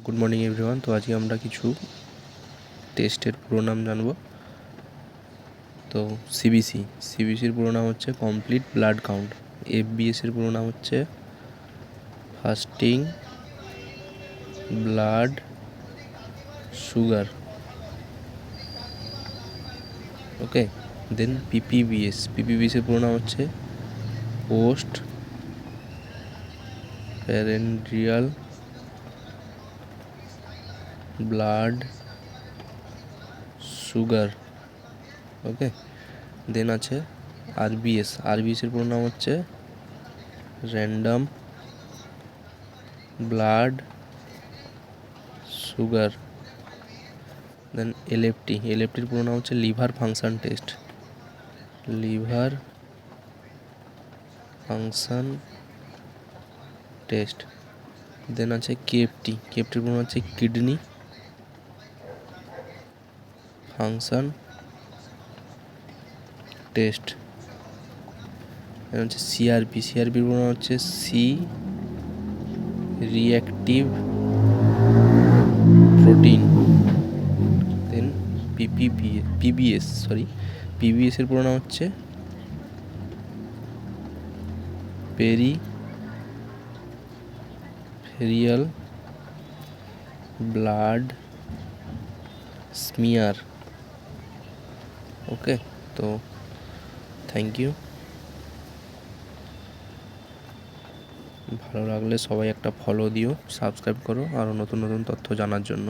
Good morning everyone. তো আজকে আমরা কিছু টেস্টের পুরো নাম জানব। তো সিবিসির পুরো নাম হচ্ছে কমপ্লিট ব্লাড কাউন্ট। এফবিএসের পুরো নাম হচ্ছে ফাস্টিং ব্লাড সুগার। ওকে, দেন পিপিবিএসের পুরো নাম হচ্ছে পোস্ট প্যারেন্ডিয়াল ব্লাড সুগার। ওকে, দেন আছে আরবিএসের পুরো নাম হচ্ছে র্যান্ডম ব্লাড সুগার। দেন এলএফটির পুরো নাম হচ্ছে লিভার ফাংশন টেস্ট। দেন আছে কেএফটির পুরো নাম হচ্ছে কিডনি ফাংশন টেস্ট। দেন হচ্ছে সিআরপির পুরো নাম হচ্ছে সি রিঅ্যাক্টিভ প্রোটিন। দেন পিবিএসের পুরো নাম হচ্ছে পেরিফেরিয়াল ব্লাড স্মিয়ার। ওকে, তো থ্যাংক ইউ। ভালো লাগলে সবাই একটা ফলো দিও, সাবস্ক্রাইব করো আরও নতুন নতুন তথ্য জানার জন্য।